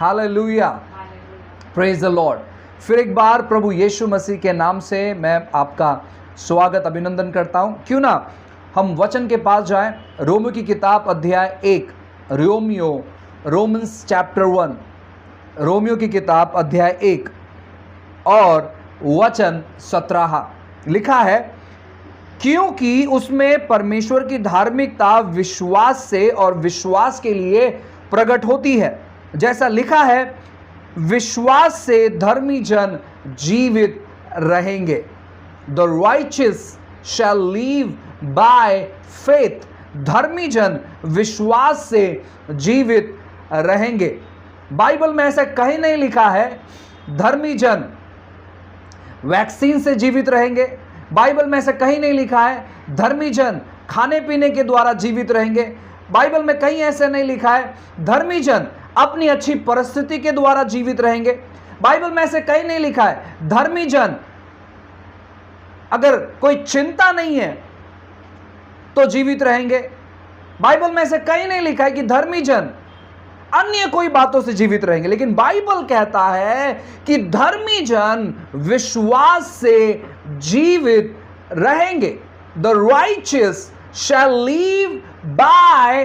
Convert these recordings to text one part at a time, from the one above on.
Hallelujah, praise the Lord. फिर एक बार प्रभु यीशु मसीह के नाम से मैं आपका स्वागत अभिनंदन करता हूं। क्यों ना हम वचन के पास जाएं। रोमियो की किताब अध्याय 1, रोमन्स चैप्टर 1, रोमियो की किताब अध्याय 1 और वचन 17 लिखा है, क्योंकि उसमें परमेश्वर की धार्मिकता विश्वास से और विश्वास के लिए प्रकट होती है। जैसा लिखा है, विश्वास से धर्मी जन जीवित रहेंगे। The righteous shall live by faith. धर्मी जन विश्वास से जीवित रहेंगे। बाइबल में ऐसा कहीं नहीं लिखा है धर्मी जन वैक्सीन से जीवित रहेंगे। बाइबल में ऐसा कहीं नहीं लिखा है धर्मी जन खाने पीने के द्वारा जीवित रहेंगे। बाइबल में कहीं ऐसा नहीं लिखा है धर्मी जन अपनी अच्छी परिस्थिति के द्वारा जीवित रहेंगे। बाइबल में ऐसे कहीं नहीं लिखा है धर्मी जन अगर कोई चिंता नहीं है तो जीवित रहेंगे। बाइबल में ऐसे कहीं नहीं लिखा है कि धर्मी जन अन्य कोई बातों से जीवित रहेंगे। लेकिन बाइबल कहता है कि धर्मी जन विश्वास से जीवित रहेंगे। The righteous shall live by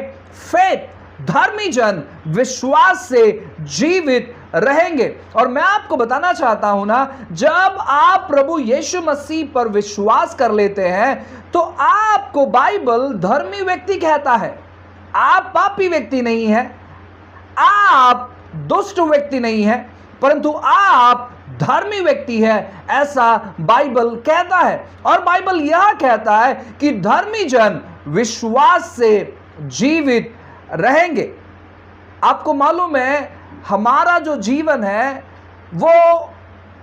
faith. धर्मी जन विश्वास से जीवित रहेंगे। और मैं आपको बताना चाहता हूं ना, जब आप प्रभु यीशु मसीह पर विश्वास कर लेते हैं तो आपको बाइबल धर्मी व्यक्ति कहता है। आप पापी व्यक्ति नहीं है, आप दुष्ट व्यक्ति नहीं है, परंतु आप धर्मी व्यक्ति है, ऐसा बाइबल कहता है। और बाइबल यह कहता है कि धर्मी जन विश्वास से जीवित रहेंगे। आपको मालूम है हमारा जो जीवन है वो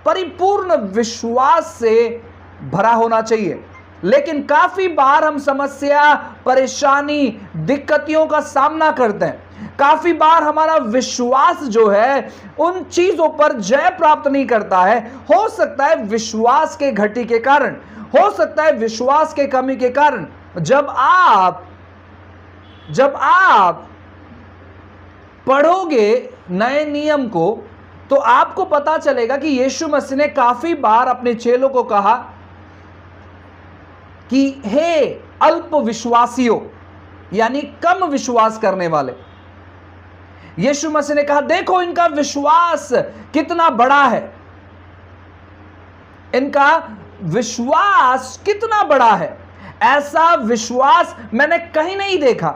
परिपूर्ण विश्वास से भरा होना चाहिए। लेकिन काफी बार हम समस्या, परेशानी, दिक्कतों का सामना करते हैं। काफी बार हमारा विश्वास जो है उन चीजों पर जय प्राप्त नहीं करता है। हो सकता है विश्वास के घटी के कारण, हो सकता है विश्वास के कमी के कारण। जब आप पढ़ोगे नए नियम को तो आपको पता चलेगा कि यीशु मसीह ने काफी बार अपने चेलों को कहा कि हे अल्प विश्वासियों, यानी कम विश्वास करने वाले। यीशु मसीह ने कहा, देखो इनका विश्वास कितना बड़ा है, इनका विश्वास कितना बड़ा है। ऐसा विश्वास मैंने कहीं नहीं देखा।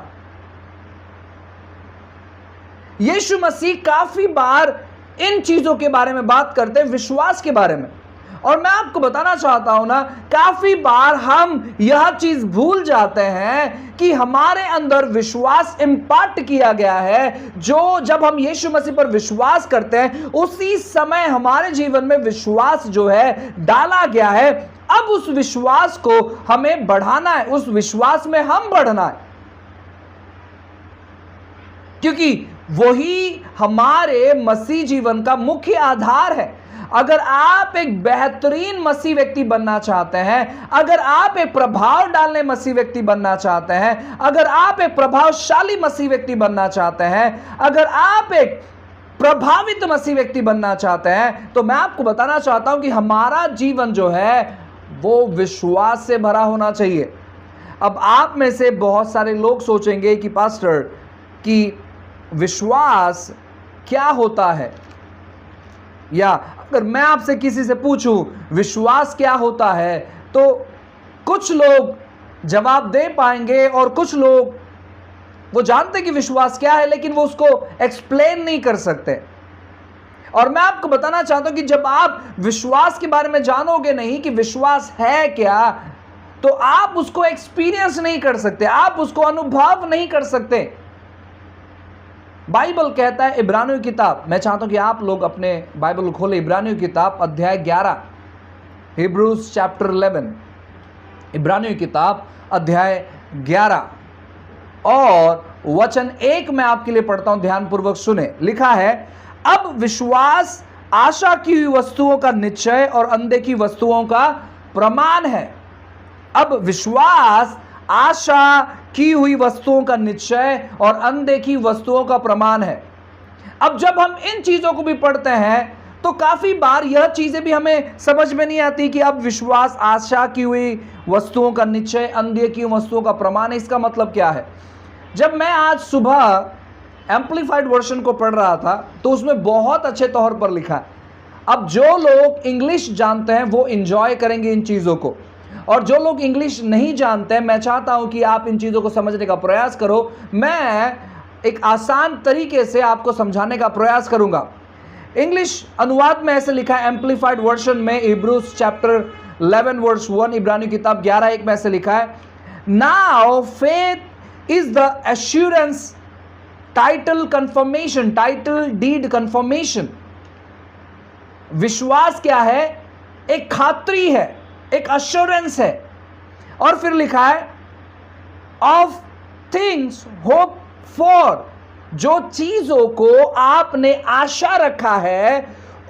यीशु मसीह काफी बार इन चीजों के बारे में बात करते हैं, विश्वास के बारे में। और मैं आपको बताना चाहता हूं ना, काफी बार हम यह चीज भूल जाते हैं कि हमारे अंदर विश्वास इंपार्ट किया गया है। जो जब हम यीशु मसीह पर विश्वास करते हैं उसी समय हमारे जीवन में विश्वास जो है डाला गया है। अब उस विश्वास को हमें बढ़ाना है, उस विश्वास में हम बढ़ना है, क्योंकि वही हमारे मसीह जीवन का मुख्य आधार है। अगर आप एक बेहतरीन मसीह व्यक्ति बनना चाहते हैं, अगर आप एक प्रभाव डालने मसीह व्यक्ति बनना चाहते हैं, अगर आप एक प्रभावशाली मसीह व्यक्ति बनना चाहते हैं, अगर आप एक प्रभावित मसीह व्यक्ति बनना चाहते हैं, तो मैं आपको बताना चाहता हूं कि हमारा जीवन जो है वो विश्वास से भरा होना चाहिए। अब आप में से बहुत सारे लोग सोचेंगे कि पास्टर कि विश्वास क्या होता है, या अगर मैं आपसे किसी से पूछूं विश्वास क्या होता है तो कुछ लोग जवाब दे पाएंगे और कुछ लोग वो जानते कि विश्वास क्या है लेकिन वो उसको एक्सप्लेन नहीं कर सकते। और मैं आपको बताना चाहता हूं कि जब आप विश्वास के बारे में जानोगे नहीं कि विश्वास है क्या, तो आप उसको एक्सपीरियंस नहीं कर सकते, आप उसको अनुभव नहीं कर सकते। बाइबल कहता है इब्रानियों की किताब, मैं चाहता हूं कि आप लोग अपने बाइबल खोले, इब्रानियों की किताब अध्याय 11, हिब्रूज चैप्टर 11, इब्रानियों की किताब अध्याय 11 और वचन 1 मैं आपके लिए पढ़ता हूं, ध्यानपूर्वक सुने। लिखा है, अब विश्वास आशा की हुई वस्तुओं का निश्चय और अनदेखी वस्तुओं का प्रमाण है। अब विश्वास आशा की हुई वस्तुओं का निश्चय और अनदेखी वस्तुओं का प्रमाण है। अब जब हम इन चीजों को भी पढ़ते हैं तो काफी बार यह चीजें भी हमें समझ में नहीं आती कि अब विश्वास आशा की हुई वस्तुओं का निश्चय, अंधेर की वस्तुओं का प्रमाण है। इसका मतलब क्या है? जब मैं आज सुबह एम्पलीफाइड वर्जन को पढ़ रहा था तो उसमें बहुत अच्छे तौर पर लिखा है। अब जो लोग इंग्लिश जानते हैं वो एंजॉय करेंगे इन चीज़ों को, और जो लोग इंग्लिश नहीं जानते हैं, मैं चाहता हूं कि आप इन चीज़ों को समझने का प्रयास करो। मैं एक आसान तरीके से आपको समझाने का प्रयास करूंगा। इंग्लिश अनुवाद में ऐसे लिखा है एम्पलीफाइड वर्जन में, हिब्रूज चैप्टर 11 वर्स 1, इब्रानी किताब 11:1 में ऐसे लिखा है, now faith is the assurance, title confirmation, title deed confirmation. विश्वास क्या है? एक खातरी है, एक अश्योरेंस है। और फिर लिखा है ऑफ थिंग्स होप फॉर, जो चीजों को आपने आशा रखा है,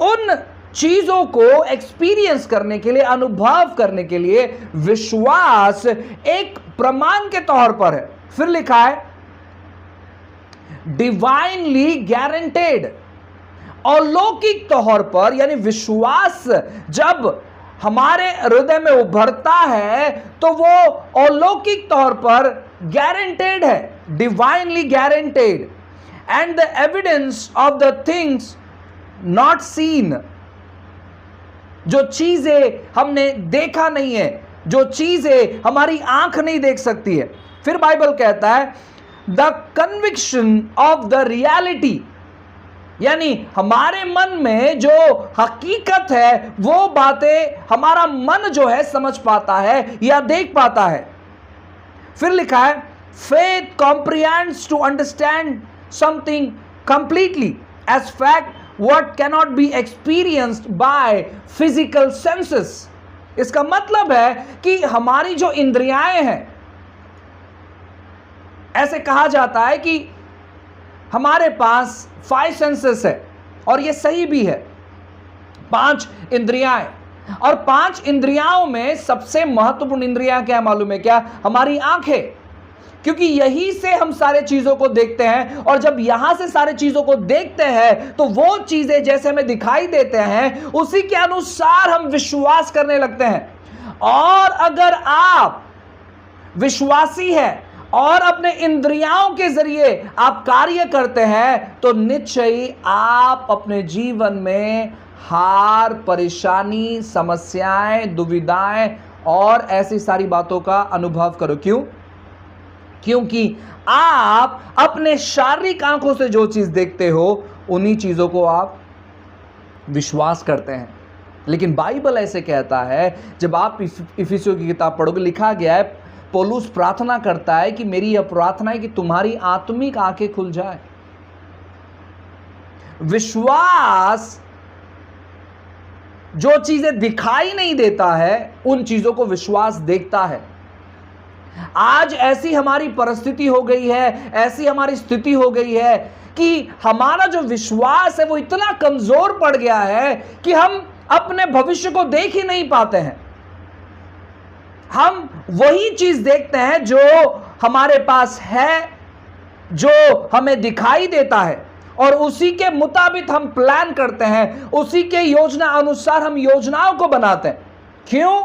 उन चीजों को एक्सपीरियंस करने के लिए, अनुभव करने के लिए विश्वास एक प्रमाण के तौर पर है। फिर लिखा है डिवाइनली गारंटेड, अलौकिक तौर पर, यानी विश्वास जब हमारे हृदय में उभरता है तो वो अलौकिक तौर पर गारंटेड है, divinely guaranteed, and the evidence of the things not seen, जो चीजें हमने देखा नहीं है, जो चीजें हमारी आंख नहीं देख सकती है। फिर बाइबल कहता है the conviction of the reality, यानी हमारे मन में जो हकीकत है वो बातें हमारा मन जो है समझ पाता है या देख पाता है। फिर लिखा है faith comprehends to understand something completely as fact what cannot be experienced by physical senses। इसका मतलब है कि हमारी जो इंद्रियाएं हैं, ऐसे कहा जाता है कि हमारे पास 5 सेंसेस है, और ये सही भी है, 5 इंद्रियाएं। और 5 इंद्रियाओं में सबसे महत्वपूर्ण इंद्रियां क्या मालूम है क्या? हमारी आंखें, क्योंकि यही से हम सारे चीजों को देखते हैं, और जब यहां से सारे चीजों को देखते हैं तो वो चीजें जैसे हमें दिखाई देते हैं उसी के अनुसार हम विश्वास करने लगते हैं। और अगर आप विश्वासी हैं और अपने इंद्रियों के जरिए आप कार्य करते हैं तो निश्चय ही आप अपने जीवन में हार, परेशानी, समस्याएं, दुविधाएं और ऐसी सारी बातों का अनुभव करो। क्यों? क्योंकि आप अपने शारीरिक आंखों से जो चीज देखते हो उन्हीं चीजों को आप विश्वास करते हैं। लेकिन बाइबल ऐसे कहता है, जब आप इफिसियों की किताब पढ़ोगे, लिखा गया है, पौलुस प्रार्थना करता है कि मेरी यह प्रार्थना है कि तुम्हारी आत्मिक आंखें खुल जाए। विश्वास जो चीजें दिखाई नहीं देता है उन चीजों को विश्वास देखता है। आज ऐसी हमारी परिस्थिति हो गई है, ऐसी हमारी स्थिति हो गई है कि हमारा जो विश्वास है वो इतना कमजोर पड़ गया है कि हम अपने भविष्य को देख ही नहीं पाते हैं। हम वही चीज देखते हैं जो हमारे पास है, जो हमें दिखाई देता है, और उसी के मुताबिक हम प्लान करते हैं, उसी के योजना अनुसार हम योजनाओं को बनाते हैं। क्यों?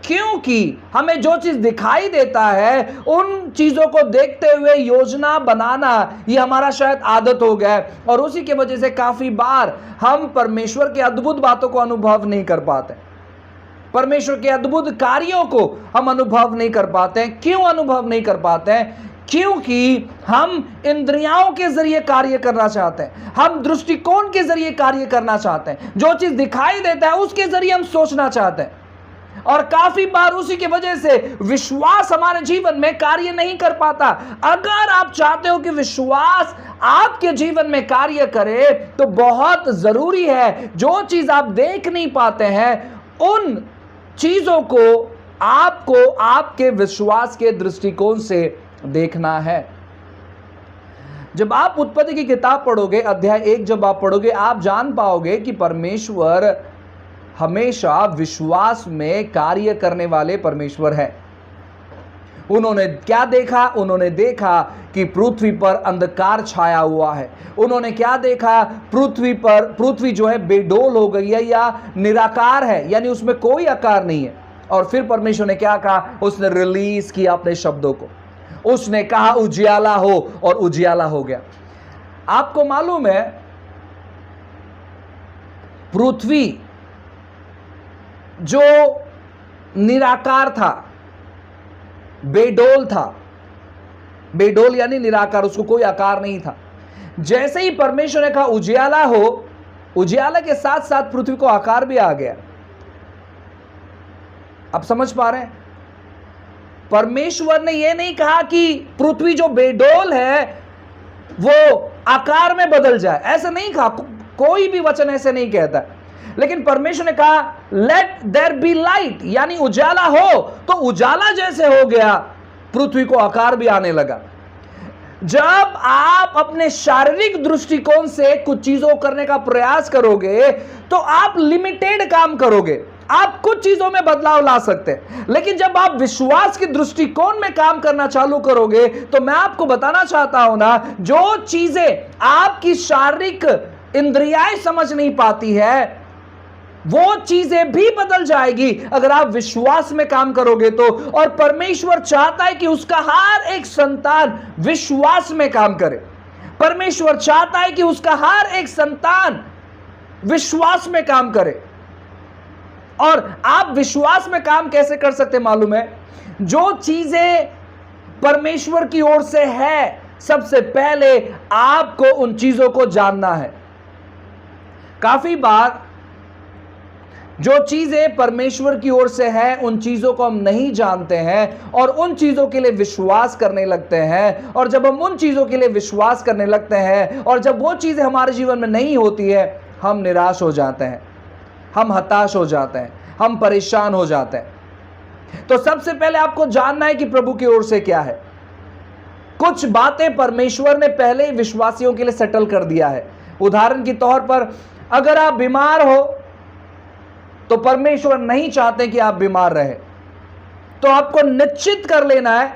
क्योंकि हमें जो चीज दिखाई देता है उन चीजों को देखते हुए योजना बनाना ये हमारा शायद आदत हो गया है, और उसी की वजह से काफी बार हम परमेश्वर के अद्भुत बातों को अनुभव नहीं कर पाते, परमेश्वर के अद्भुत कार्यों को हम अनुभव नहीं कर पाते हैं। क्यों अनुभव नहीं कर पाते हैं? क्योंकि हम इंद्रियों के जरिए कार्य करना चाहते हैं, हम दृष्टिकोण के जरिए कार्य करना चाहते हैं, जो चीज दिखाई देता है उसके जरिए हम सोचना चाहते हैं, और काफी बार उसी की वजह से विश्वास हमारे जीवन में कार्य नहीं कर पाता। अगर आप चाहते हो कि विश्वास आपके जीवन में कार्य करे तो बहुत जरूरी है जो चीज आप देख नहीं पाते हैं उन चीजों को आपको आपके विश्वास के दृष्टिकोण से देखना है। जब आप उत्पत्ति की किताब पढ़ोगे, अध्याय 1 जब आप पढ़ोगे, आप जान पाओगे कि परमेश्वर हमेशा विश्वास में कार्य करने वाले परमेश्वर है। उन्होंने क्या देखा? उन्होंने देखा कि पृथ्वी पर अंधकार छाया हुआ है। उन्होंने क्या देखा? पृथ्वी जो है बेडोल हो गई है या निराकार है, यानी उसमें कोई आकार नहीं है। और फिर परमेश्वर ने क्या कहा? उसने रिलीज किया अपने शब्दों को। उसने कहा उजियाला हो, और उजियाला हो गया। आपको मालूम है, पृथ्वी जो निराकार था, बेडोल था, बेडोल यानी निराकार, उसको कोई आकार नहीं था। जैसे ही परमेश्वर ने कहा उजियाला हो, उजियाला के साथ साथ पृथ्वी को आकार भी आ गया। आप समझ पा रहे हैं? परमेश्वर ने यह नहीं कहा कि पृथ्वी जो बेडोल है वो आकार में बदल जाए, ऐसा नहीं कहा। कोई भी वचन ऐसे नहीं कहता। लेकिन परमेश्वर ने कहा लेट देयर बी लाइट, यानी उजाला हो, तो उजाला जैसे हो गया, पृथ्वी को आकार भी आने लगा। जब आप अपने शारीरिक दृष्टिकोण से कुछ चीजों करने का प्रयास करोगे तो आप लिमिटेड काम करोगे, आप कुछ चीजों में बदलाव ला सकते हैं। लेकिन जब आप विश्वास के दृष्टिकोण में काम करना चालू करोगे तो मैं आपको बताना चाहता हूं ना, जो चीजें आपकी शारीरिक इंद्रियाएं समझ नहीं पाती है वो चीजें भी बदल जाएगी अगर आप विश्वास में काम करोगे तो। और परमेश्वर चाहता है कि उसका हर एक संतान विश्वास में काम करे। परमेश्वर चाहता है कि उसका हर एक संतान विश्वास में काम करे। और आप विश्वास में काम कैसे कर सकते मालूम है? जो चीजें परमेश्वर की ओर से है, सबसे पहले आपको उन चीजों को जानना है। काफी बार जो चीजें परमेश्वर की ओर से है उन चीजों को हम नहीं जानते हैं और उन चीजों के लिए विश्वास करने लगते हैं। और जब हम उन चीजों के लिए विश्वास करने लगते हैं और जब वो चीजें हमारे जीवन में नहीं होती है, हम निराश हो जाते हैं, हम हताश हो जाते हैं, हम परेशान हो जाते हैं। तो सबसे पहले आपको जानना है कि प्रभु की ओर से क्या है। कुछ बातें परमेश्वर ने पहले ही विश्वासियों के लिए सेटल कर दिया है। उदाहरण के तौर पर, अगर आप बीमार हो तो परमेश्वर नहीं चाहते कि आप बीमार रहे, तो आपको निश्चित कर लेना है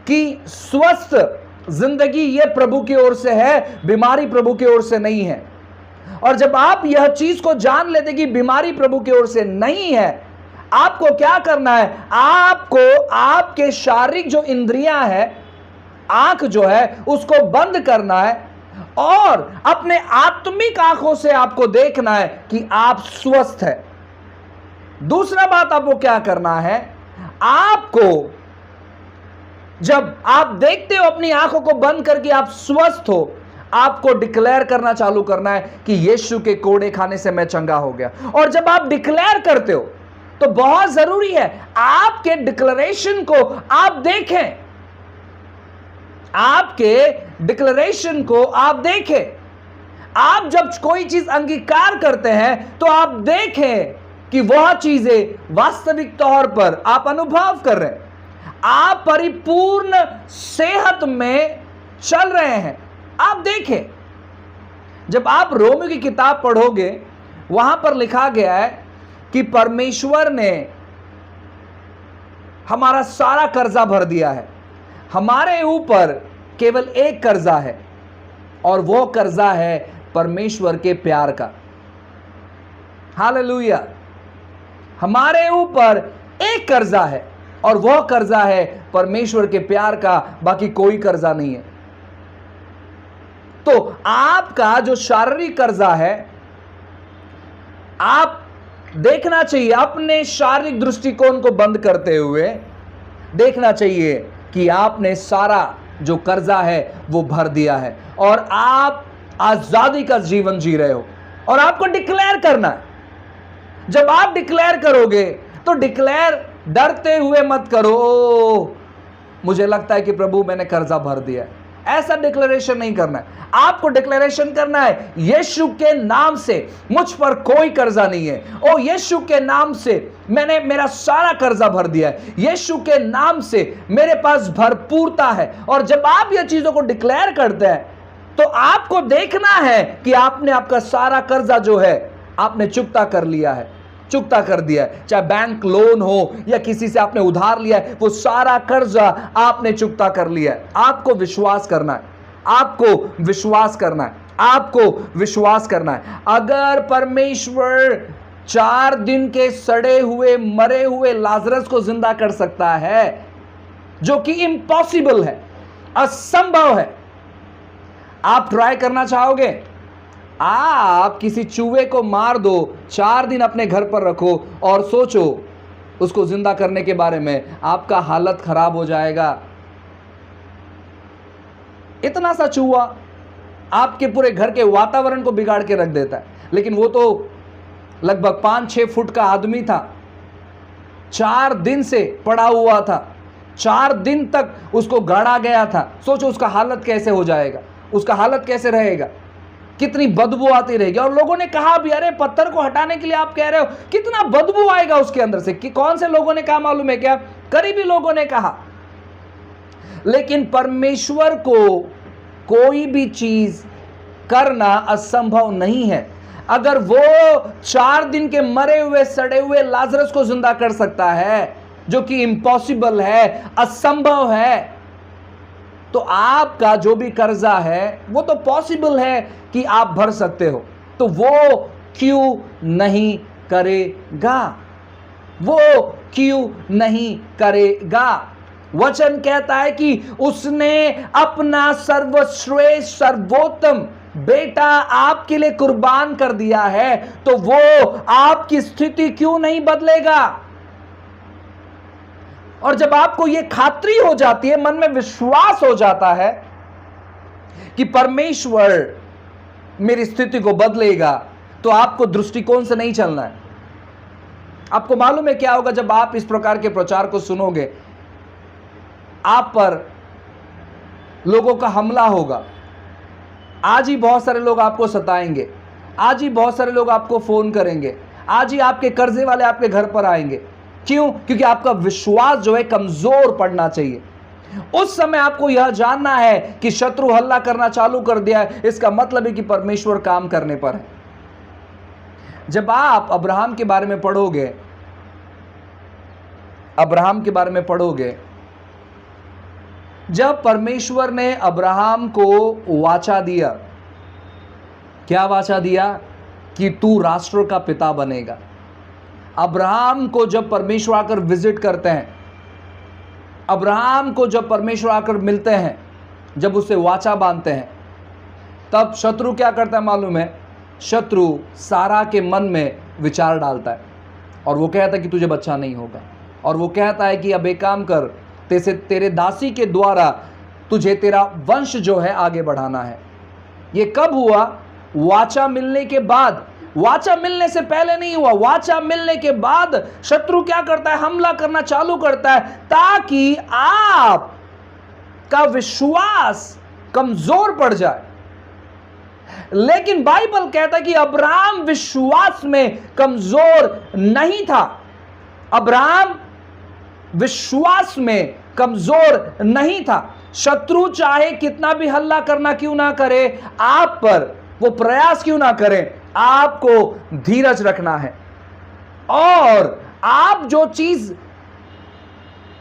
कि स्वस्थ जिंदगी ये प्रभु की ओर से है, बीमारी प्रभु की ओर से नहीं है। और जब आप यह चीज को जान लेते कि बीमारी प्रभु की ओर से नहीं है, आपको क्या करना है? आपको आपके शारीरिक जो इंद्रियां हैं, आंख जो है उसको बंद करना है और अपने आत्मिक आंखों से आपको देखना है कि आप स्वस्थ हैं। दूसरा बात आपको क्या करना है? आपको जब आप देखते हो अपनी आंखों को बंद करके आप स्वस्थ हो, आपको डिक्लेयर करना चालू करना है कि यीशु के कोड़े खाने से मैं चंगा हो गया। और जब आप डिक्लेयर करते हो तो बहुत जरूरी है आपके डिक्लेरेशन को आप देखें, आपके डिक्लेरेशन को आप देखें। आप जब कोई चीज अंगीकार करते हैं तो आप देखें कि वह चीजें वास्तविक तौर पर आप अनुभव कर रहे हैं, आप परिपूर्ण सेहत में चल रहे हैं। आप देखें, जब आप रोमियो की किताब पढ़ोगे वहां पर लिखा गया है कि परमेश्वर ने हमारा सारा कर्जा भर दिया है। हमारे ऊपर केवल एक कर्जा है और वो कर्जा है परमेश्वर के प्यार का। हालेलुया। हमारे ऊपर एक कर्जा है और वह कर्जा है परमेश्वर के प्यार का, बाकी कोई कर्जा नहीं है। तो आपका जो शारीरिक कर्जा है, आप देखना चाहिए अपने शारीरिक दृष्टिकोण को बंद करते हुए देखना चाहिए कि आपने सारा जो कर्जा है वो भर दिया है और आप आजादी का जीवन जी रहे हो। और आपको डिक्लेयर करना है। जब आप डिक्लेयर करोगे तो डिक्लेयर डरते हुए मत करो, मुझे लगता है कि प्रभु मैंने कर्जा भर दिया है। ऐसा डिक्लेरेशन नहीं करना है। आपको डिक्लेरेशन करना है यीशु के नाम से मुझ पर कोई कर्जा नहीं है। ओ यीशु के नाम से मैंने मेरा सारा कर्जा भर दिया है। यीशु के नाम से मेरे पास भरपूरता है। और जब आप ये चीजों को डिक्लेयर करते हैं तो आपको देखना है कि आपने आपका सारा कर्जा जो है आपने चुकता कर लिया है। चुकता कर दिया है। चाहे बैंक लोन हो या किसी से आपने उधार लिया है, वो सारा कर्जा आपने चुकता कर लिया है। आपको विश्वास करना है, आपको विश्वास करना है, आपको विश्वास करना है। अगर परमेश्वर 4 दिन के सड़े हुए मरे हुए लाजरस को जिंदा कर सकता है, जो कि इम्पॉसिबल है, असंभव है, आप ट्राई करना चाहोगे? आप किसी चूहे को मार दो, 4 दिन अपने घर पर रखो और सोचो उसको जिंदा करने के बारे में, आपका हालत खराब हो जाएगा। इतना सा चूहा आपके पूरे घर के वातावरण को बिगाड़ के रख देता है। लेकिन वो तो लगभग 5-6 फुट का आदमी था, 4 दिन से पड़ा हुआ था, 4 दिन तक उसको गाड़ा गया था। सोचो उसका हालत कैसे हो जाएगा, उसका हालत कैसे रहेगा, कितनी बदबू आती रहेगी। और लोगों ने कहा भी, अरे पत्थर को हटाने के लिए आप कह रहे हो, कितना बदबू आएगा उसके अंदर से। कि कौन से लोगों ने कहा मालूम है क्या? करीबी लोगों ने कहा। लेकिन परमेश्वर को कोई भी चीज करना असंभव नहीं है। अगर वो 4 दिन के मरे हुए सड़े हुए लाजरस को जिंदा कर सकता है, जो कि इम्पॉसिबल है, असंभव है, तो आपका जो भी कर्जा है वो तो पॉसिबल है कि आप भर सकते हो, तो वो क्यों नहीं करेगा? वो क्यों नहीं करेगा? वचन कहता है कि उसने अपना सर्वश्रेष्ठ सर्वोत्तम बेटा आपके लिए कुर्बान कर दिया है, तो वो आपकी स्थिति क्यों नहीं बदलेगा? और जब आपको यह खातरी हो जाती है, मन में विश्वास हो जाता है कि परमेश्वर मेरी स्थिति को बदलेगा, तो आपको दृष्टिकोण से नहीं चलना है। आपको मालूम है क्या होगा जब आप इस प्रकार के प्रचार को सुनोगे? आप पर लोगों का हमला होगा। आज ही बहुत सारे लोग आपको सताएंगे, आज ही बहुत सारे लोग आपको फोन करेंगे, आज ही आपके कर्जे वाले आपके घर पर आएंगे। क्यों? क्योंकि आपका विश्वास जो है कमजोर पड़ना चाहिए। उस समय आपको यह जानना है कि शत्रु हल्ला करना चालू कर दिया है, इसका मतलब है कि परमेश्वर काम करने पर है। जब आप अब्राहम के बारे में पढ़ोगे, अब्राहम के बारे में पढ़ोगे, जब परमेश्वर ने अब्राहम को वाचा दिया, क्या वाचा दिया? कि तू राष्ट्र का पिता बनेगा। अब्राहम को जब परमेश्वर आकर विजिट करते हैं, अब्राहम को जब परमेश्वर आकर मिलते हैं, जब उससे वाचा बांधते हैं, तब शत्रु क्या करता है मालूम है? शत्रु सारा के मन में विचार डालता है और वो कहता है कि तुझे बच्चा नहीं होगा, और वो कहता है कि अब एक काम कर, तेरे दासी के द्वारा तुझे तेरा वंश जो है आगे बढ़ाना है। ये कब हुआ? वाचा मिलने के बाद। वाचा मिलने से पहले नहीं हुआ। वाचा मिलने के बाद शत्रु क्या करता है? हमला करना चालू करता है, ताकि आप का विश्वास कमजोर पड़ जाए। लेकिन बाइबल कहता है कि अब्राहम विश्वास में कमजोर नहीं था। अब्राहम विश्वास में कमजोर नहीं था। शत्रु चाहे कितना भी हल्ला करना क्यों ना करे आप पर, वो प्रयास क्यों ना करे, आपको धीरज रखना है। और आप जो चीज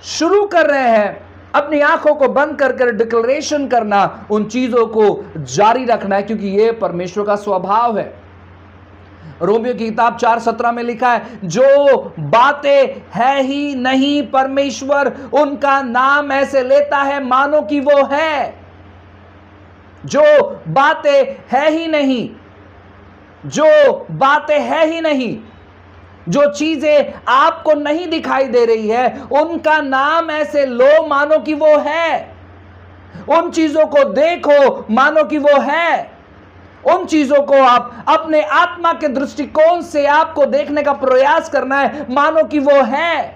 शुरू कर रहे हैं, अपनी आंखों को बंद कर डिक्लेरेशन करना, उन चीजों को जारी रखना है, क्योंकि यह परमेश्वर का स्वभाव है। रोमियो की किताब 4:17 में लिखा है, जो बातें है ही नहीं परमेश्वर उनका नाम ऐसे लेता है मानो कि वो है। जो बातें है ही नहीं, जो बातें है ही नहीं, जो चीजें आपको नहीं दिखाई दे रही है, उनका नाम ऐसे लो मानो कि वो है। उन चीजों को देखो मानो कि वो है। उन चीजों को आप अपने आत्मा के दृष्टिकोण से आपको देखने का प्रयास करना है, मानो कि वो है।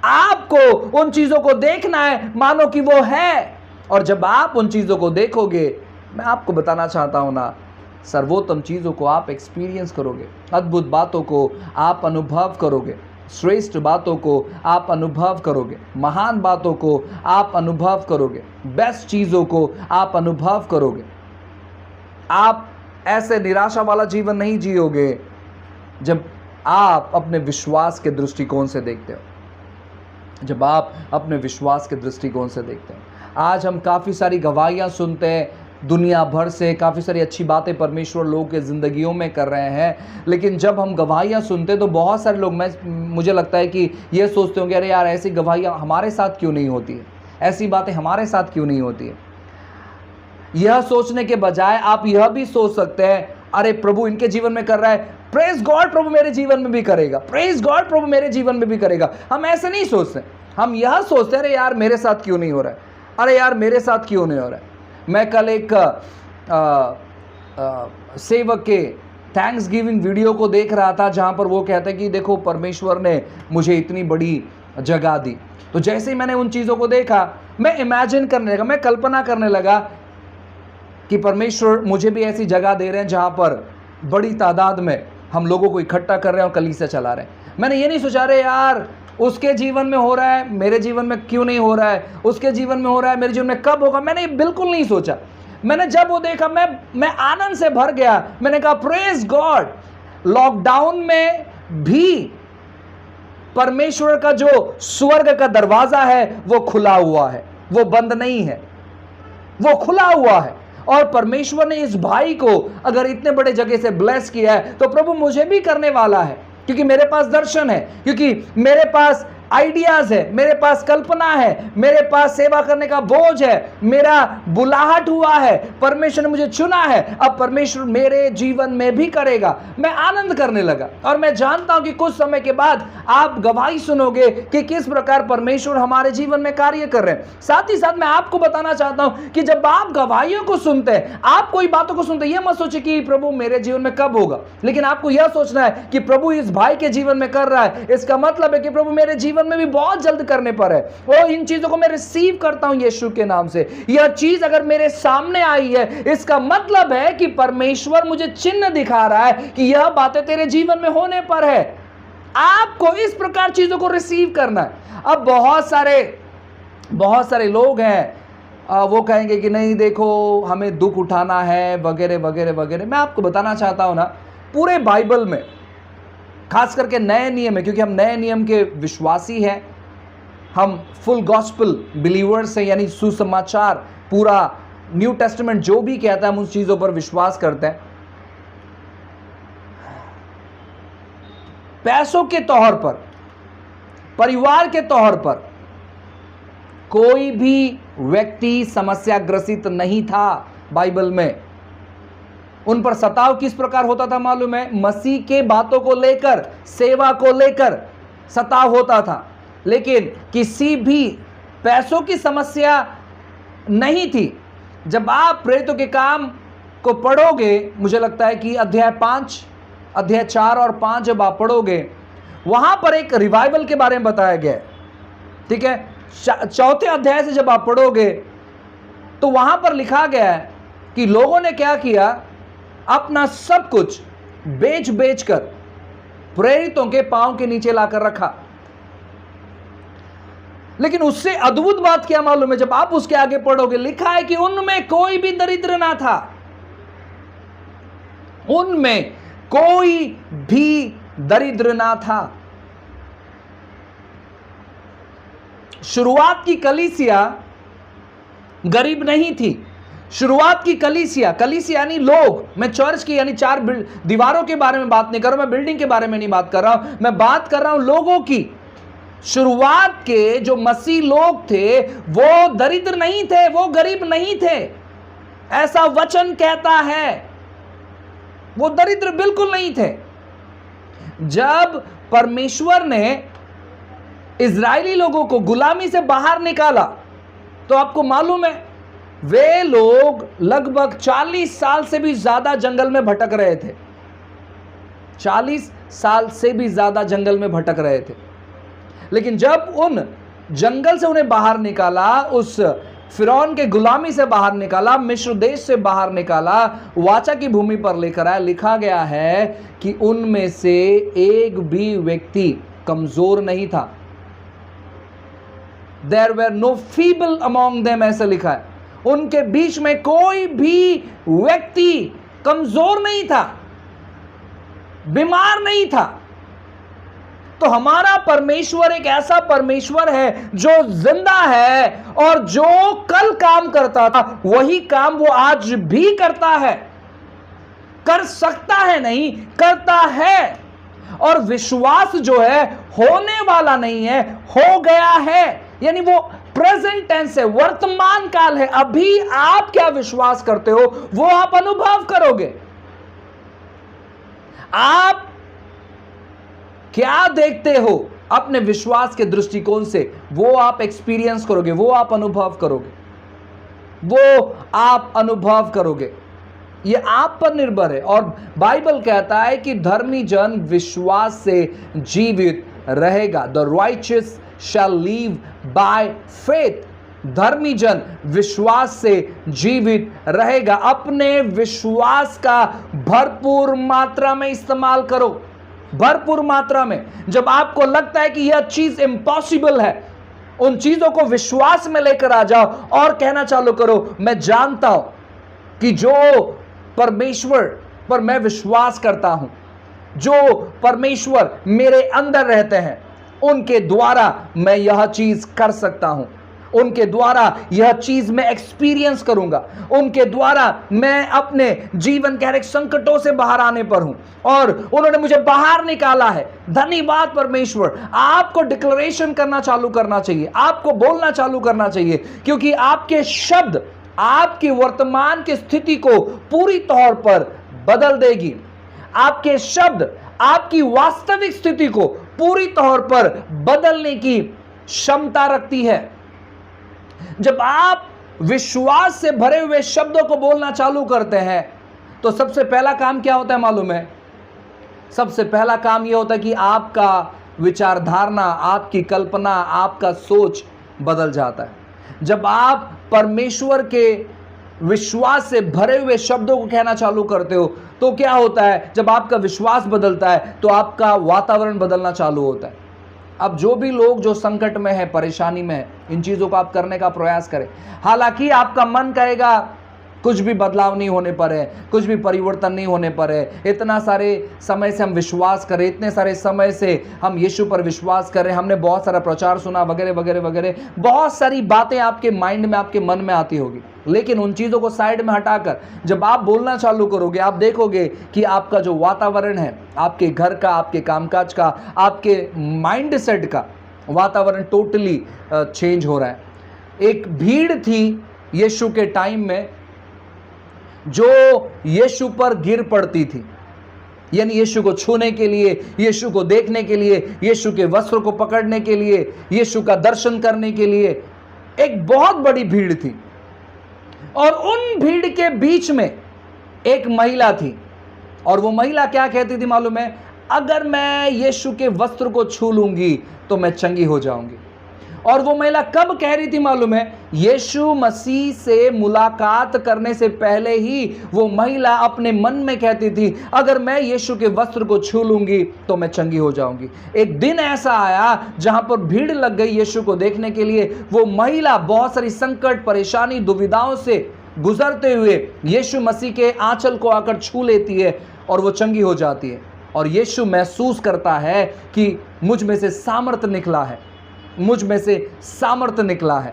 आपको उन चीजों को देखना है मानो कि वो है। और जब आप उन चीजों को देखोगे, मैं आपको बताना चाहता हूं ना, सर्वोत्तम चीजों को आप एक्सपीरियंस करोगे, अद्भुत बातों को आप अनुभव करोगे, श्रेष्ठ बातों को आप अनुभव करोगे, महान बातों को आप अनुभव करोगे, बेस्ट चीजों को आप अनुभव करोगे। आप ऐसे निराशा वाला जीवन नहीं जियोगे जब आप अपने विश्वास के दृष्टिकोण से देखते हो, जब आप अपने विश्वास के दृष्टिकोण से देखते हैं। आज हम काफ़ी सारी गवाहियाँ सुनते हैं दुनिया भर से, काफ़ी सारी अच्छी बातें परमेश्वर लोगों के ज़िंदगियों में कर रहे हैं, लेकिन जब हम गवाहियाँ सुनते हैं तो बहुत सारे लोग, मुझे लगता है कि ये सोचते होंगे अरे यार ऐसी गवाहियाँ हमारे साथ क्यों नहीं होती है, ऐसी बातें हमारे साथ क्यों नहीं होती है। यह सोचने के बजाय आप यह भी सोच सकते हैं अरे प्रभु इनके जीवन में कर रहा है, प्रेज गॉड प्रभु मेरे जीवन में भी करेगा, प्रेज गॉड प्रभु मेरे जीवन में भी करेगा। हम ऐसे नहीं सोचते, हम यह सोचते हैं अरे यार मेरे साथ क्यों नहीं हो रहा है, अरे यार मेरे साथ क्यों नहीं हो रहा है। मैं कल एक सेवक के थैंक्स गिविंग वीडियो को देख रहा था जहां पर वो कहते हैं कि देखो परमेश्वर ने मुझे इतनी बड़ी जगह दी। तो जैसे ही मैंने उन चीज़ों को देखा, मैं इमेजिन करने लगा, मैं कल्पना करने लगा कि परमेश्वर मुझे भी ऐसी जगह दे रहे हैं जहां पर बड़ी तादाद में हम लोगों को इकट्ठा कर रहे हैं और कलीसिया चला रहे हैं। मैंने ये नहीं सोचा रहे यार उसके जीवन में हो रहा है मेरे जीवन में क्यों नहीं हो रहा है, उसके जीवन में हो रहा है मेरे जीवन में कब होगा, मैंने बिल्कुल नहीं सोचा। मैंने जब वो देखा मैं आनंद से भर गया। मैंने कहा प्रेज गॉड, लॉकडाउन में भी परमेश्वर का जो स्वर्ग का दरवाजा है वो खुला हुआ है, वो बंद नहीं है, वो खुला हुआ है। और परमेश्वर ने इस भाई को अगर इतने बड़े जगह से ब्लेस किया है तो प्रभु मुझे भी करने वाला है, क्योंकि मेरे पास दर्शन है, क्योंकि मेरे पास आइडियाज है, मेरे पास कल्पना है, मेरे पास सेवा करने का बोझ है, मेरा बुलाहट हुआ है, परमेश्वर ने मुझे चुना है, अब परमेश्वर मेरे जीवन में भी करेगा। मैं आनंद करने लगा और मैं जानता हूं कि कुछ समय के बाद आप गवाही सुनोगे कि किस प्रकार परमेश्वर हमारे जीवन में कार्य कर रहे हैं। साथ ही साथ मैं आपको बताना चाहता हूं कि जब आप गवाहियों को सुनते हैं, आप कोई बातों को सुनते हैं, यह मत सोचिए कि प्रभु मेरे जीवन में कब होगा, लेकिन आपको यह सोचना है कि प्रभु इस भाई के जीवन में कर रहा है, इसका मतलब है कि प्रभु मेरे जीवन में भी बहुत जल्द करने पर है। और इन चीजों को मैं रिसीव करता हूं यीशु के नाम से। यह चीज अगर मेरे सामने आई है, इसका मतलब है कि परमेश्वर मुझे चिन्ह दिखा रहा है कि यह बातें तेरे जीवन में होने पर है। आपको इस प्रकार चीजों को रिसीव करना है। अब बहुत सारे लोग हैं, वो कहेंगे कि नहीं देखो हमें दुख उठाना है वगैरह वगैरह वगैरह। मैं आपको बताना चाहता हूं ना, पूरे बाइबल में खास करके नए नियम में, क्योंकि हम नए नियम के विश्वासी हैं, हम फुल गॉस्पेल बिलीवर्स हैं, यानी सुसमाचार, पूरा न्यू टेस्टामेंट जो भी कहता है हम उन चीजों पर विश्वास करते हैं। पैसों के तौर पर, परिवार के तौर पर कोई भी व्यक्ति समस्या ग्रसित नहीं था बाइबल में। उन पर सताव किस प्रकार होता था मालूम है? मसीह के बातों को लेकर, सेवा को लेकर सताव होता था, लेकिन किसी भी पैसों की समस्या नहीं थी। जब आप प्रेरितों के काम को पढ़ोगे, मुझे लगता है कि अध्याय 4 और 5 जब आप पढ़ोगे, वहां पर एक रिवाइवल के बारे में बताया गया है। ठीक है, 4थे अध्याय से जब आप पढ़ोगे तो वहां पर लिखा गया है कि लोगों ने क्या किया, अपना सब कुछ बेच कर प्रेरितों के पांव के नीचे लाकर रखा। लेकिन उससे अद्भुत बात क्या मालूम है? जब आप उसके आगे पढ़ोगे, लिखा है कि उनमें कोई भी दरिद्र ना था, उनमें कोई भी दरिद्र ना था। शुरुआत की कलीसिया गरीब नहीं थी। शुरुआत की कलीसिया यानी लोग, मैं चर्च की यानी 4 दीवारों के बारे में बात नहीं कर रहा हूं, मैं बिल्डिंग के बारे में नहीं बात कर रहा हूं, मैं बात कर रहा हूं लोगों की। शुरुआत के जो मसीह लोग थे वो दरिद्र नहीं थे, वो गरीब नहीं थे, ऐसा वचन कहता है। वो दरिद्र बिल्कुल नहीं थे। जब परमेश्वर ने इजरायली लोगों को गुलामी से बाहर निकाला, तो आपको मालूम है वे लोग लगभग 40 साल से भी ज्यादा जंगल में भटक रहे थे। 40 साल से भी ज्यादा जंगल में भटक रहे थे। लेकिन जब उन जंगल से उन्हें बाहर निकाला, उस फिरौन के गुलामी से बाहर निकाला, मिस्र देश से बाहर निकाला, वाचा की भूमि पर लेकर आया, लिखा गया है कि उनमें से एक भी व्यक्ति कमजोर नहीं था। There were no feeble among them, ऐसा लिखा है। उनके बीच में कोई भी व्यक्ति कमजोर नहीं था, बीमार नहीं था। तो हमारा परमेश्वर एक ऐसा परमेश्वर है जो जिंदा है और जो कल काम करता था वही काम वो आज भी करता है। कर सकता है नहीं, करता है। और विश्वास जो है होने वाला नहीं है, हो गया है, यानी वो प्रेजेंट टेंस है, वर्तमान काल है। अभी आप क्या विश्वास करते हो वो आप अनुभव करोगे। आप क्या देखते हो अपने विश्वास के दृष्टिकोण से वो आप एक्सपीरियंस करोगे, वो आप अनुभव करोगे, वो आप अनुभव करोगे। ये आप पर निर्भर है। और बाइबल कहता है कि धर्मी जन विश्वास से जीवित रहेगा। The righteous shall live by faith. धर्मी जन विश्वास से जीवित रहेगा। अपने विश्वास का भरपूर मात्रा में इस्तेमाल करो, भरपूर मात्रा में। जब आपको लगता है कि यह चीज इम्पॉसिबल है, उन चीजों को विश्वास में लेकर आ जाओ और कहना चालू करो, मैं जानता हूं कि जो परमेश्वर पर मैं विश्वास करता हूं, जो परमेश्वर मेरे अंदर रहते हैं, उनके द्वारा मैं यह चीज कर सकता हूं, उनके द्वारा यह चीज मैं एक्सपीरियंस करूंगा, उनके द्वारा मैं अपने जीवन के हर एक संकटों से बाहर आने पर हूं और उन्होंने मुझे बाहर निकाला है। धन्यवाद परमेश्वर। आपको डिक्लेरेशन करना चालू करना चाहिए, आपको बोलना चालू करना चाहिए, क्योंकि आपके शब्द आपकी वर्तमान की स्थिति को पूरी तौर पर बदल देगी। आपके शब्द आपकी वास्तविक स्थिति को पूरी तौर पर बदलने की क्षमता रखती है। जब आप विश्वास से भरे हुए शब्दों को बोलना चालू करते हैं तो सबसे पहला काम क्या होता है मालूम है? सबसे पहला काम यह होता है कि आपका विचारधारणा, आपकी कल्पना, आपका सोच बदल जाता है। जब आप परमेश्वर के विश्वास से भरे हुए शब्दों को कहना चालू करते हो तो क्या होता है? जब आपका विश्वास बदलता है तो आपका वातावरण बदलना चालू होता है। अब जो भी लोग जो संकट में है, परेशानी में है, इन चीज़ों को आप करने का प्रयास करें। हालांकि आपका मन कहेगा कुछ भी बदलाव नहीं होने पर है, कुछ भी परिवर्तन नहीं होने पर है, इतना सारे समय से हम विश्वास करें, इतने सारे समय से हम यीशु पर विश्वास कर रहे हैं, हमने बहुत सारा प्रचार सुना वगैरह वगैरह वगैरह, बहुत सारी बातें आपके माइंड में, आपके मन में आती होगी। लेकिन उन चीज़ों को साइड में हटाकर जब आप बोलना चालू करोगे, आप देखोगे कि आपका जो वातावरण है, आपके घर का, आपके कामकाज का, आपके माइंड सेट का वातावरण टोटली चेंज हो रहा है। एक भीड़ थी यीशु के टाइम में जो यीशु पर गिर पड़ती थी, यानी यीशु को छूने के लिए, यीशु को देखने के लिए, यीशु के वस्त्र को पकड़ने के लिए, यीशु का दर्शन करने के लिए एक बहुत बड़ी भीड़ थी। और उन भीड़ के बीच में एक महिला थी और वो महिला क्या कहती थी मालूम है? अगर मैं यीशु के वस्त्र को छू लूंगी तो मैं चंगी हो जाऊंगी। और वो महिला कब कह रही थी मालूम है? यीशु मसीह से मुलाकात करने से पहले ही वो महिला अपने मन में कहती थी, अगर मैं यीशु के वस्त्र को छू लूंगी तो मैं चंगी हो जाऊंगी। एक दिन ऐसा आया जहां पर भीड़ लग गई यीशु को देखने के लिए। वो महिला बहुत सारी संकट, परेशानी, दुविधाओं से गुजरते हुए यीशु मसीह के आंचल को आकर छू लेती है और वो चंगी हो जाती है। और यीशु महसूस करता है कि मुझ में से सामर्थ्य निकला है, मुझ में से सामर्थ्य निकला है।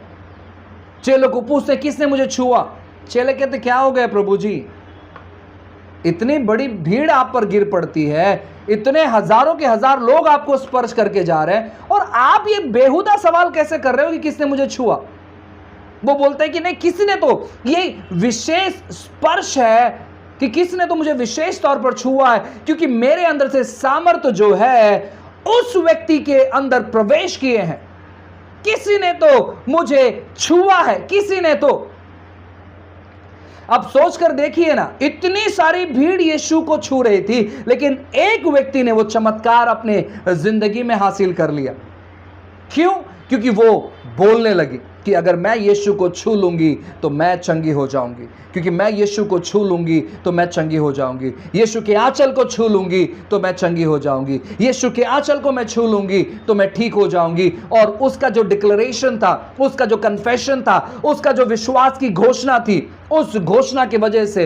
चेलों को पूछते किसने मुझे छुआ? चेले कहते क्या हो गया प्रभु जी, इतनी बड़ी भीड़ आप पर गिर पड़ती है, इतने हजारों के हजार लोग आपको स्पर्श करके जा रहे हैं और आप ये बेहुदा सवाल कैसे कर रहे हो कि किसने मुझे छुआ? वो बोलते हैं कि नहीं, किसी ने तो, ये विशेष स्पर्श है कि किसने तो मुझे विशेष तौर पर छुआ है, क्योंकि मेरे अंदर से सामर्थ्य जो है उस व्यक्ति के अंदर प्रवेश किए हैं। किसी ने तो मुझे छुआ है, किसी ने तो। अब सोचकर देखिए ना, इतनी सारी भीड़ यीशु को छू रही थी, लेकिन एक व्यक्ति ने वो चमत्कार अपने जिंदगी में हासिल कर लिया। क्यों? क्योंकि वो बोलने लगी कि अगर मैं यीशु को छू लूंगी तो मैं चंगी हो जाऊंगी, क्योंकि मैं यीशु को छू लूंगी तो मैं चंगी हो जाऊंगी, यीशु के आंचल को छू लूंगी तो मैं चंगी हो जाऊंगी, यीशु के आंचल को मैं छू लूंगी तो मैं ठीक हो जाऊंगी। और उसका जो डिक्लेरेशन था, उसका जो कन्फेशन था, उसका जो विश्वास की घोषणा थी, उस घोषणा की वजह से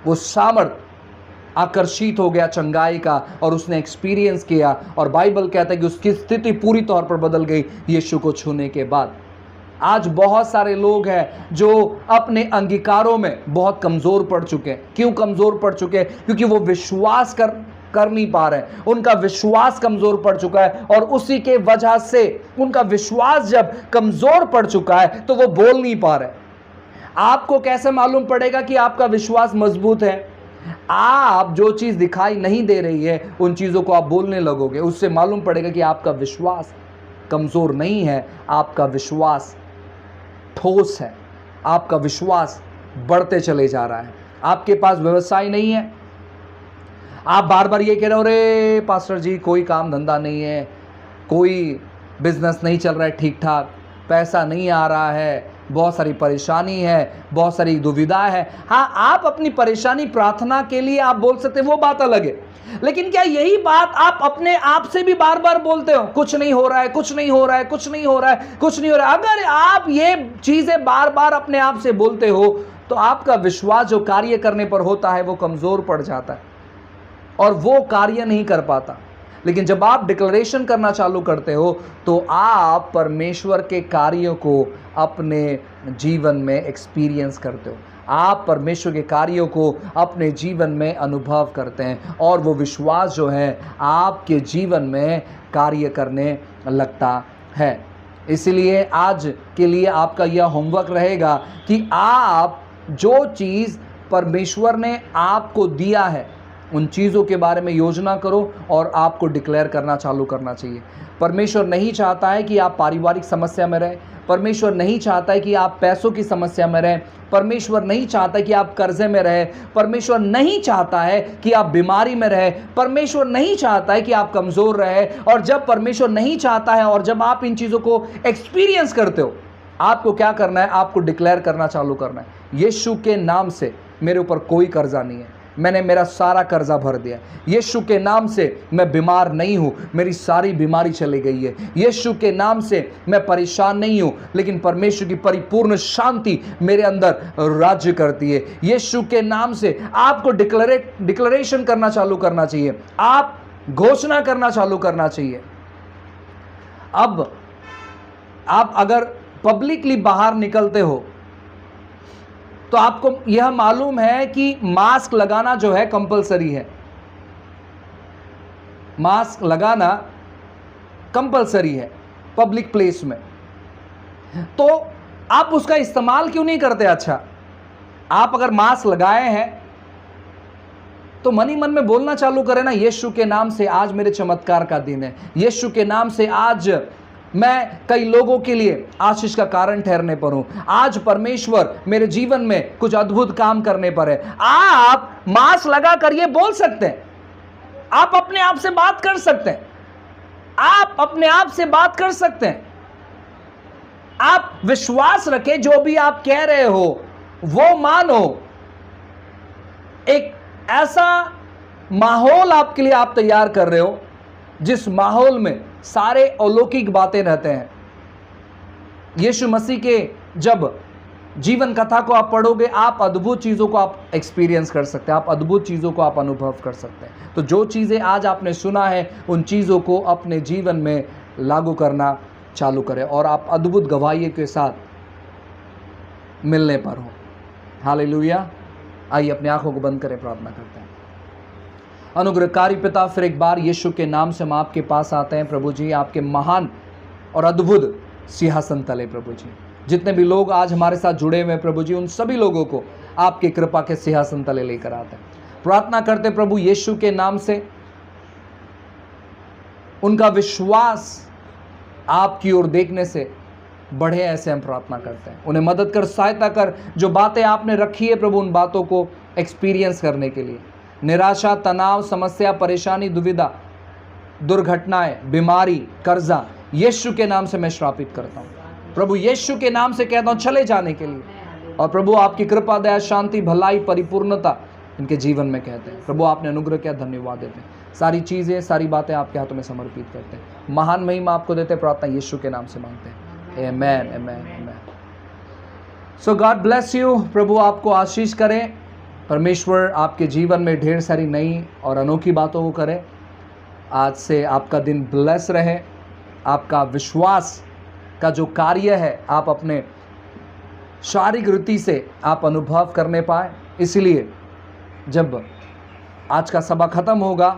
वो सामर्थ आकर्षित हो गया चंगाई का और उसने एक्सपीरियंस किया, और बाइबल कहता है कि उसकी स्थिति पूरी तौर पर बदल गई यीशु को छूने के बाद। आज बहुत सारे लोग हैं जो अपने अंगीकारों में बहुत कमज़ोर पड़ चुके हैं। क्यों कमज़ोर पड़ चुके हैं? क्योंकि वो विश्वास कर नहीं पा रहे हैं। उनका विश्वास कमज़ोर पड़ चुका है, और उसी के वजह से उनका विश्वास जब कमज़ोर पड़ चुका है तो वो बोल नहीं पा रहे। आपको कैसे मालूम पड़ेगा कि आपका विश्वास मजबूत है? आप जो चीज़ दिखाई नहीं दे रही है उन चीज़ों को आप बोलने लगोगे, उससे मालूम पड़ेगा कि आपका विश्वास कमज़ोर नहीं है, आपका विश्वास ठोस है, आपका विश्वास बढ़ते चले जा रहा है। आपके पास व्यवसाय नहीं है, आप बार बार ये कह रहे हो, अरे पास्टर जी कोई काम धंधा नहीं है, कोई बिजनेस नहीं चल रहा है ठीक ठाक, पैसा नहीं आ रहा है, बहुत सारी परेशानी है, बहुत सारी दुविधा है। हाँ, आप अपनी परेशानी प्रार्थना के लिए आप बोल सकते हैं, वो बात अलग है। लेकिन क्या यही बात आप अपने आप से भी बार बार बोलते हो? कुछ नहीं हो रहा है, कुछ नहीं हो रहा है, कुछ नहीं हो रहा है, कुछ नहीं हो रहा है। अगर आप ये चीजें बार बार अपने आप से बोलते हो तो आपका विश्वास जो कार्य करने पर होता है वो कमजोर पड़ जाता है और वो कार्य नहीं कर पाता। लेकिन जब आप डिक्लेरेशन करना चालू करते हो तो आप परमेश्वर के कार्यों को अपने जीवन में एक्सपीरियंस करते हो, आप परमेश्वर के कार्यों को अपने जीवन में अनुभव करते हैं, और वो विश्वास जो है आपके जीवन में कार्य करने लगता है। इसलिए आज के लिए आपका यह होमवर्क रहेगा कि आप जो चीज़ परमेश्वर ने आपको दिया है उन चीज़ों के बारे में योजना करो और आपको डिक्लेयर करना चालू करना चाहिए। परमेश्वर नहीं चाहता है कि आप पारिवारिक समस्या में रहें, परमेश्वर नहीं चाहता है कि आप पैसों की समस्या में रहें, परमेश्वर नहीं चाहता है कि आप कर्जे में रहें, परमेश्वर नहीं चाहता है कि आप बीमारी में रहें, परमेश्वर नहीं चाहता है कि आप कमज़ोर रहें। और जब परमेश्वर नहीं चाहता है और जब आप इन चीज़ों को एक्सपीरियंस करते हो, आपको क्या करना है? आपको डिक्लेयर करना चालू करना है, यीशु के नाम से मेरे ऊपर कोई कर्जा नहीं है, मैंने मेरा सारा कर्जा भर दिया। यीशु के नाम से मैं बीमार नहीं हूँ, मेरी सारी बीमारी चली गई है। यीशु के नाम से मैं परेशान नहीं हूँ, लेकिन परमेश्वर की परिपूर्ण शांति मेरे अंदर राज्य करती है। यीशु के नाम से आपको डिक्लेरेशन करना चालू करना चाहिए, आप घोषणा करना चालू करना चाहिए। अब आप अगर पब्लिकली बाहर निकलते हो तो आपको यह मालूम है कि मास्क लगाना जो है कंपलसरी है, मास्क लगाना कंपलसरी है पब्लिक प्लेस में, तो आप उसका इस्तेमाल क्यों नहीं करते? अच्छा, आप अगर मास्क लगाए हैं तो मन ही मन में बोलना चालू करें ना, यीशु के नाम से आज मेरे चमत्कार का दिन है, यीशु के नाम से आज मैं कई लोगों के लिए आशीष का कारण ठहरने पर हूं, आज परमेश्वर मेरे जीवन में कुछ अद्भुत काम करने पर है। आप मास्क लगा कर ये बोल सकते हैं, आप अपने आप से बात कर सकते हैं, आप अपने आप से बात कर सकते हैं। आप विश्वास रखें, जो भी आप कह रहे हो वो मानो। एक ऐसा माहौल आपके लिए आप तैयार कर रहे हो जिस माहौल में सारे अलौकिक बातें रहते हैं। यीशु मसीह के जब जीवन कथा को आप पढ़ोगे, आप अद्भुत चीज़ों को आप एक्सपीरियंस कर सकते हैं, आप अद्भुत चीज़ों को आप अनुभव कर सकते हैं। तो जो चीज़ें आज आपने सुना है उन चीज़ों को अपने जीवन में लागू करना चालू करें और आप अद्भुत गवाही के साथ मिलने पर हो। हालेलुया। आइए अपनी आंखों को बंद करें, प्रार्थना करते हैं। अनुग्रहकारी पिता, फिर एक बार यीशु के नाम से हम आपके पास आते हैं प्रभु जी, आपके महान और अद्भुत सिंहासन तले प्रभु जी। जितने भी लोग आज हमारे साथ जुड़े हुए हैं प्रभु जी, उन सभी लोगों को आपकी कृपा के सिंहासन तले लेकर आते हैं। प्रार्थना करते प्रभु यीशु के नाम से उनका विश्वास आपकी ओर देखने से बढ़े, ऐसे हम प्रार्थना करते हैं। उन्हें मदद कर, सहायता कर, जो बातें आपने रखी है प्रभु उन बातों को एक्सपीरियंस करने के लिए। निराशा, तनाव, समस्या, परेशानी, दुविधा, दुर्घटनाएं, बीमारी, कर्जा, यीशु के नाम से मैं श्रापित करता हूँ प्रभु। यीशु के नाम से कहता हूँ चले जाने के लिए। और प्रभु आपकी कृपा, दया, शांति, भलाई, परिपूर्णता इनके जीवन में कहते हैं। प्रभु आपने अनुग्रह किया, धन्यवाद देते हैं। सारी चीज़ें, सारी बातें आपके हाथों में समर्पित करते हैं। महान महिमा आपको देते, प्रार्थना यीशु के नाम से मांगते हैं। आमेन, आमेन, आमेन। सो गॉड ब्लेस यू। प्रभु आपको आशीष करें। परमेश्वर आपके जीवन में ढेर सारी नई और अनोखी बातों को करे। आज से आपका दिन ब्लेस रहे। आपका विश्वास का जो कार्य है आप अपने शारीरिक रीति से आप अनुभव करने पाए। इसलिए जब आज का सभा खत्म होगा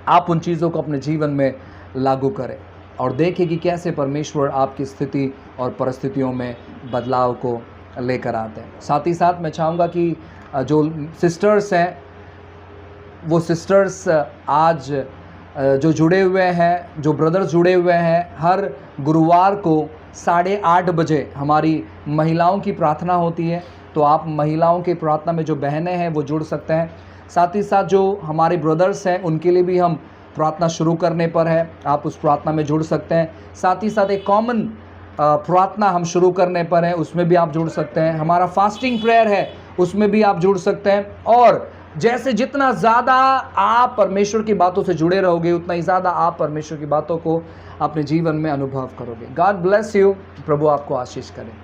आप उन चीज़ों को अपने जीवन में लागू करें और देखें कि कैसे परमेश्वर आपकी स्थिति और परिस्थितियों में बदलाव को लेकर आते हैं। साथ ही साथ मैं चाहूँगा कि जो सिस्टर्स हैं वो सिस्टर्स आज जो जुड़े हुए हैं, जो ब्रदर्स जुड़े हुए हैं, हर गुरुवार को 8:30 बजे हमारी महिलाओं की प्रार्थना होती है। तो आप महिलाओं की प्रार्थना में जो बहनें हैं वो जुड़ सकते हैं। साथ ही साथ जो हमारे ब्रदर्स हैं उनके लिए भी हम प्रार्थना शुरू करने पर है, आप उस प्रार्थना में जुड़ सकते हैं। साथ ही साथ एक कॉमन प्रार्थना हम शुरू करने पर है, उसमें भी आप जुड़ सकते हैं। हमारा फास्टिंग प्रेयर है, उसमें भी आप जुड़ सकते हैं। और जैसे जितना ज़्यादा आप परमेश्वर की बातों से जुड़े रहोगे उतना ही ज़्यादा आप परमेश्वर की बातों को अपने जीवन में अनुभव करोगे। God bless you. प्रभु आपको आशीष करे।